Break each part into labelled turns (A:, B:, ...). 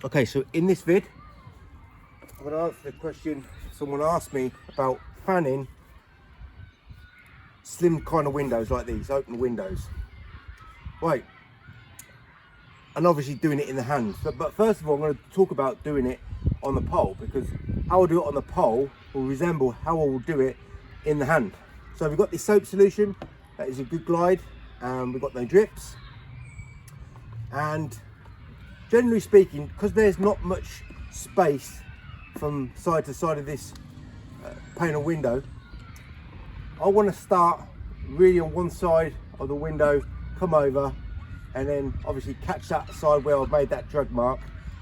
A: Okay, so in this vid, I'm going to answer the question someone asked me about fanning slim kind of windows like these, open windows. Right, and obviously doing it in the hand. But first of all, I'm going to talk about doing it on the pole, because how I'll do it on the pole will resemble how I will do it in the hand. So we've got this soap solution, that is a good glide, and we've got no drips. And generally speaking, because there's not much space from side to side of this panel window, I want to start really on one side of the window, come over, and then obviously catch that side where I've made that drag mark.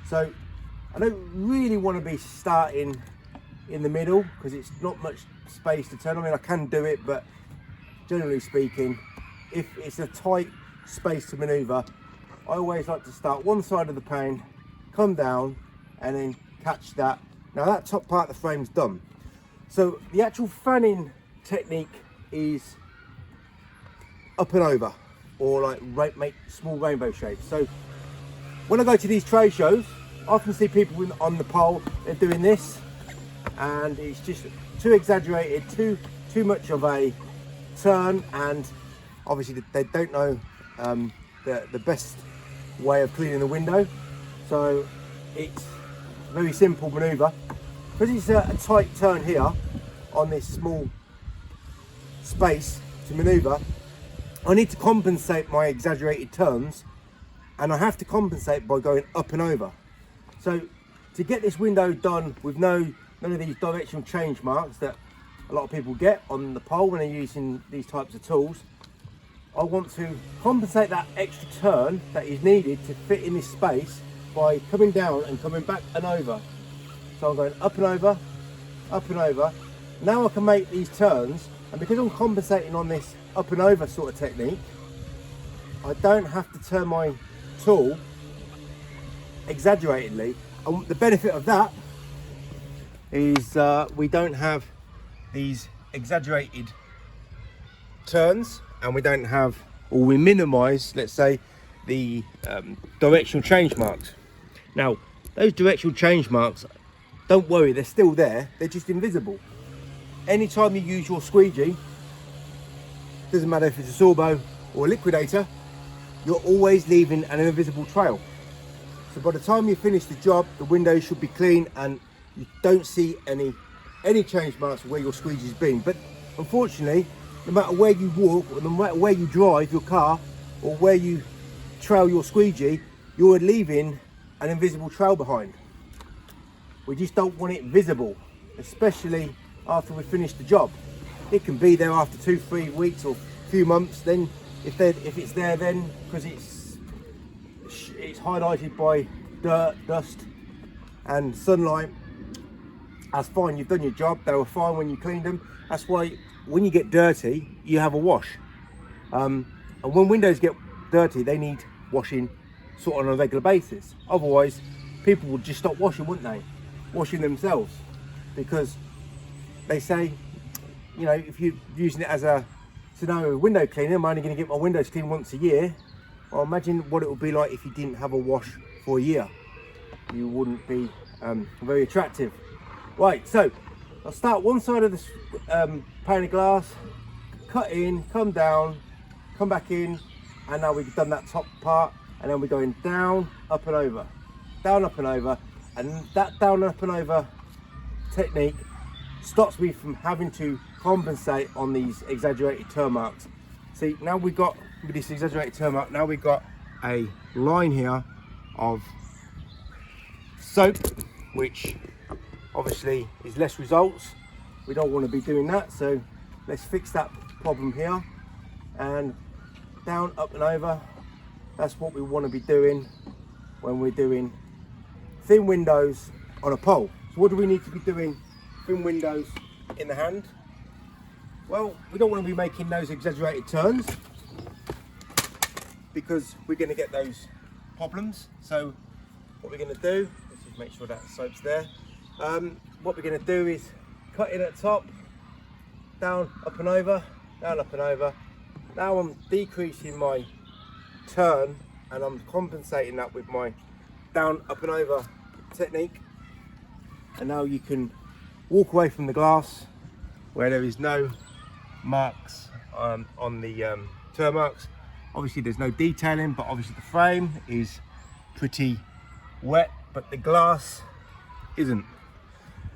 A: So I don't really want to be starting in the middle because it's not much space to turn. I mean, I can do it, but generally speaking, if it's a tight space to maneuver, I always like to start one side of the pane, come down, and then catch that. Now that top part of the frame's done. So the actual fanning technique is up and over, or like make small rainbow shapes. So when I go to these trade shows, I often see people on the pole, they're doing this, and it's just too exaggerated, too much of a turn, and obviously they don't know the best way of cleaning the window. So it's a very simple maneuver. Because it's a tight turn here on this small space to maneuver, I need to compensate my exaggerated turns, and I have to compensate by going up and over. So to get this window done with none of these directional change marks that a lot of people get on the pole when they're using these types of tools, I want to compensate that extra turn that is needed to fit in this space by coming down and coming back and over. So I'm going up and over, up and over. Now I can make these turns, and because I'm compensating on this up and over sort of technique, I don't have to turn my tool exaggeratedly. And the benefit of that is we don't have these exaggerated turns, and we don't have, or we minimize, let's say, the directional change marks. Now those directional change marks, don't worry, they're still there, they're just invisible. Anytime you use your squeegee, doesn't matter if it's a Sorbo or a liquidator, you're always leaving an invisible trail. So by the time you finish the job, the window should be clean and you don't see any change marks where your squeegee's been. But unfortunately, no matter where you walk, or no matter where you drive your car, or where you trail your squeegee, you're leaving an invisible trail behind. We just don't want it visible, especially after we finish the job. It can be there after 2-3 weeks or a few months. Then if it's there then, because it's highlighted by dirt, dust and sunlight, that's fine, you've done your job. They were fine when you cleaned them. That's why when you get dirty, you have a wash. And when windows get dirty, they need washing sort of on a regular basis. Otherwise, people would just stop washing, wouldn't they? Washing themselves, because they say, you know, if you're using it as a scenario of window cleaning, I'm only going to get my windows cleaned once a year. Well, imagine what it would be like if you didn't have a wash for a year. You wouldn't be very attractive. Right, so I'll start one side of this pane of glass, cut in, come down, come back in, and now we've done that top part, and then we're going down, up and over, down, up and over. And that down, up and over technique stops me from having to compensate on these exaggerated turn marks. See, now we've got, with this exaggerated turn mark, now we've got a line here of soap, which obviously is less results. We don't want to be doing that, so let's fix that problem here. And down, up and over, that's what we want to be doing when we're doing thin windows on a pole. So what do we need to be doing thin windows in the hand? Well, we don't want to be making those exaggerated turns because we're going to get those problems. So what we're going to do, let's just make sure that soap's there. What we're going to do is cut in at the top, down, up and over, down, up and over. Now I'm decreasing my turn and I'm compensating that with my down, up and over technique. And now you can walk away from the glass where there is no marks on the turn marks. Obviously there's no detailing, but obviously the frame is pretty wet, but the glass isn't.